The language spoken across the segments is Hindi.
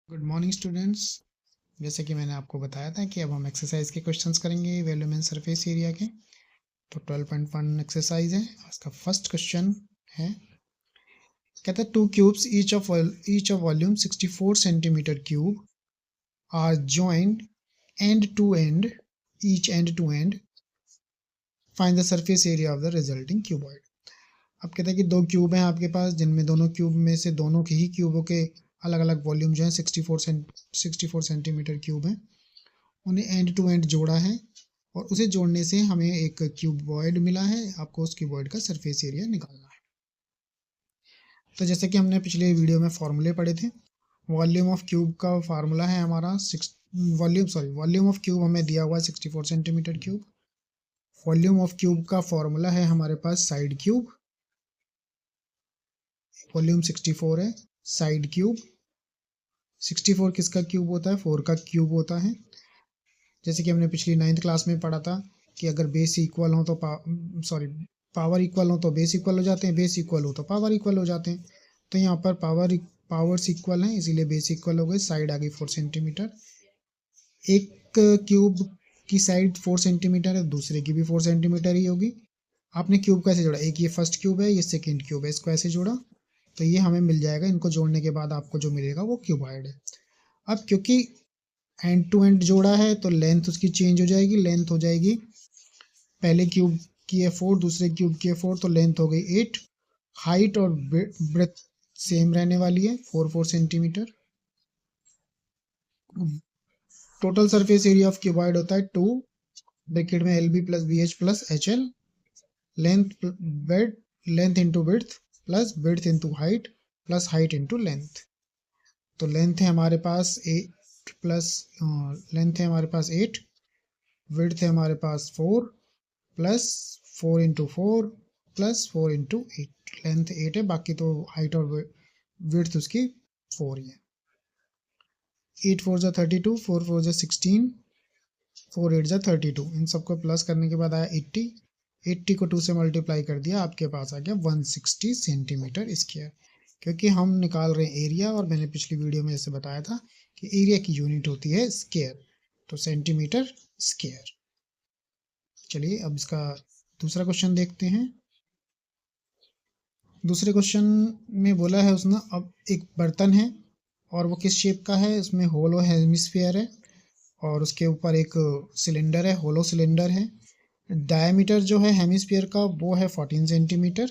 Good morning students. जैसे कि मैंने आपको बताया था कि अब हम एक्सरसाइज के क्वेश्चंस करेंगे वॉल्यूम एंड सरफेस एरिया के। तो 12.1 एक्सरसाइज है। इसका फर्स्ट क्वेश्चन है, कहता है two cubes each of volume 64 centimetre cube are joined end to end, each end to end, find the surface area of the resulting cuboid. अब कहता है कि दो क्यूब हैं आपके पास, जिनमें दोनों क्यूब में से दोनों के ही क्यूबों के अलग अलग वॉल्यूम जो है 64 सेंटीमीटर क्यूब हैं। उन्हें एंड टू एंड जोड़ा है और उसे जोड़ने से हमें एक क्यूबॉइड मिला है। आपको उस क्यूबॉइड का सरफेस एरिया निकालना है। तो जैसे कि हमने पिछले वीडियो में फॉर्मूले पढ़े थे, वॉल्यूम ऑफ क्यूब का फार्मूला है हमारा वॉल्यूम ऑफ क्यूब हमें दिया हुआ है 64 centimetre cube. Volume of cube का फॉर्मूला है हमारे पास साइड क्यूब। वॉल्यूम 64 है, साइड क्यूब 64 किसका क्यूब होता है? 4 का क्यूब होता है। जैसे कि हमने पिछली 9th क्लास में पढ़ा था कि अगर बेस इक्वल हो तो पावर इक्वल हो तो बेस इक्वल हो जाते हैं, बेस इक्वल हो तो पावर इक्वल हो जाते हैं। तो यहाँ पर पावर्स इक्वल हैं, इसीलिए बेस इक्वल हो गए। साइड आ गई 4 सेंटीमीटर। एक क्यूब की साइड 4 सेंटीमीटर है, दूसरे की भी 4 सेंटीमीटर ही होगी। आपने क्यूब कैसे जोड़ा? एक ये फर्स्ट क्यूब है, ये सेकेंड क्यूब है, इसको ऐसे जोड़ा तो ये हमें मिल जाएगा। इनको जोड़ने के बाद आपको जो मिलेगा वो क्यूबॉइड है। अब क्योंकि एंड टू एंड जोड़ा है तो लेंथ उसकी चेंज हो जाएगी। लेंथ हो जाएगी, पहले क्यूब की है 4, दूसरे क्यूब की है 4, तो लेंथ हो गई 8। हाइट और ब्रेथ सेम रहने वाली है, 4 centimetre. Total surface area of cuboid होता है 2 ब्रैकेट में LB plus BH plus HL। Length into width plus width into height plus height into length. तो लेंथ है हमारे पास 8 प्लस लेंथ है हमारे पास 8, विड्थ है हमारे पास 4 plus 4 into 4 plus 4 into 8। Length 8 है, बाकी तो हाइट और विड्थ उसकी 4 ही है। 8 4 जा 32, 4 4 जा 16, 4 8 जा 32। इन सबको प्लस करने के बाद आया 80। 80 को 2 से मल्टीप्लाई कर दिया, आपके पास आ गया 160 सेंटीमीटर स्क्वायर। क्योंकि हम निकाल रहे हैं एरिया, और मैंने पिछली वीडियो में जैसे बताया था कि एरिया की यूनिट होती है स्क्वायर, तो सेंटीमीटर स्क्वायर। चलिए अब इसका दूसरा क्वेश्चन देखते हैं। दूसरे क्वेश्चन में बोला है उसने, अब एक बर्तन है और वो किस शेप का है? उसमें होलो हेमिस्फीयर है और उसके ऊपर एक सिलेंडर है, होलो सिलेंडर है। डायमीटर जो है हेमिस्फीयर का वो है 14 सेंटीमीटर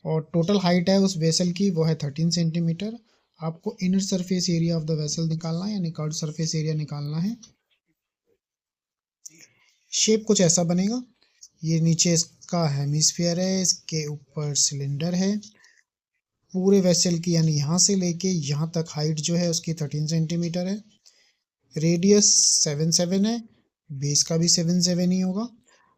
और टोटल हाइट है उस वेसल की वो है 13 सेंटीमीटर। आपको inner surface area of the vessel निकालना है, यानी कर्व्ड सरफेस एरिया निकालना है। शेप कुछ ऐसा बनेगा, ये नीचे इसका हेमिस्फीयर है, इसके ऊपर सिलेंडर है। पूरे वेसल की यानी यहाँ से लेके यहाँ तक हाइट जो है उसकी 13 सेंटीमीटर है। रेडियस 7 है, बेस का भी 7 ही होगा।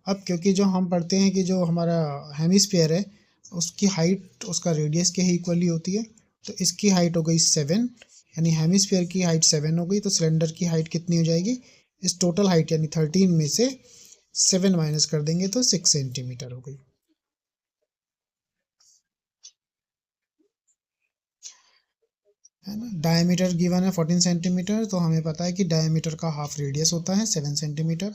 अब क्योंकि जो हम पढ़ते हैं कि जो हमारा हेमिस्फीयर है उसकी हाइट उसका रेडियस के ही इक्वली होती है, तो इसकी हाइट हो गई 7, यानी हेमिस्फीयर की हाइट 7 हो गई। तो सिलेंडर की हाइट कितनी हो जाएगी? इस टोटल हाइट यानी 13 में से 7 माइनस कर देंगे तो 6 सेंटीमीटर हो गई। है ना। डायमीटर गिवन है 14 सेंटीमीटर, तो हमें पता है कि डायमीटर का हाफ रेडियस होता है 7 सेंटीमीटर।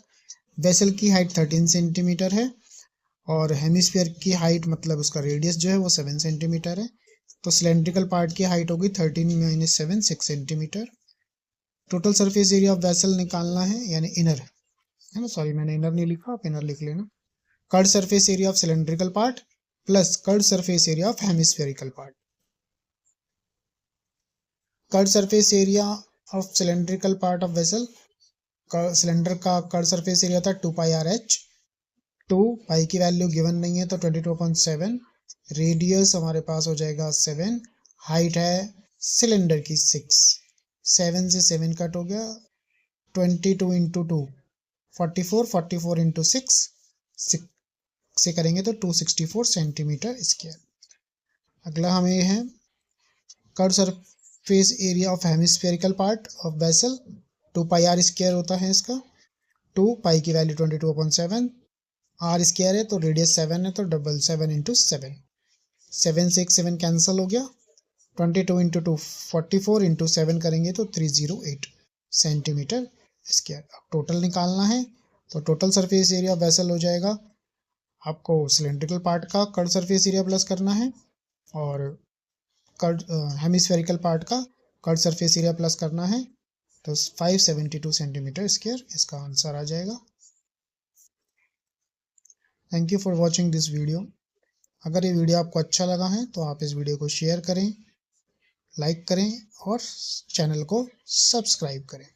वेसल की हाइट 13 सेंटीमीटर है और हेमिस्फीयर की हाइट मतलब उसका रेडियस जो है वो 7 सेंटीमीटर है। तो सिलेंड्रिकल पार्ट की हाइट होगी 13 minus 7, 6 centimetre. Total surface area of vessel निकालना है, यानी इनर, है ना। सॉरी मैंने इनर नहीं लिखा, आप इनर लिख लेना। Curved surface area of cylindrical part plus curved surface area of hemispherical part. Curved surface area of cylindrical part of vessel, cylinder का कर्ड सरफेस एरिया था 2 पाई RH। 2 पाई की वैल्यू गिवन नहीं है तो 22.7। रेडियस हमारे पास हो जाएगा 7। हाइट है सिलेंडर की 6, 7 से 7 कट हो गया। 22 इंटू 2 44, 44 इंटू 6 से करेंगे तो 264 सेंटीमीटर स्क्वायर। अगला हमें ये है curve surface area of hemispherical part of vessel. 2 pi R square होता है इसका। 2 पाई की वैल्यू 22.7, R स्क्वायर है तो रेडियस 7 है तो 7 इंटू 7, 7 से 7 कैंसिल हो गया। 22 इंटू 2 44 इंटू 7 करेंगे तो 308 सेंटीमीटर स्क्वायर। अब टोटल निकालना है तो टोटल सरफेस एरिया वेसल हो जाएगा, आपको सिलेंड्रिकल पार्ट का कर्व सरफेस एरिया प्लस करना है और कर्व हेमिस्फेरिकल पार्ट का कर्व सरफेस एरिया प्लस करना है, तो 572 सेंटीमीटर स्क्वायर इसका आंसर आ जाएगा। Thank you for watching this video. अगर ये वीडियो आपको अच्छा लगा है तो आप इस वीडियो को शेयर करें, लाइक करें और चैनल को सब्सक्राइब करें।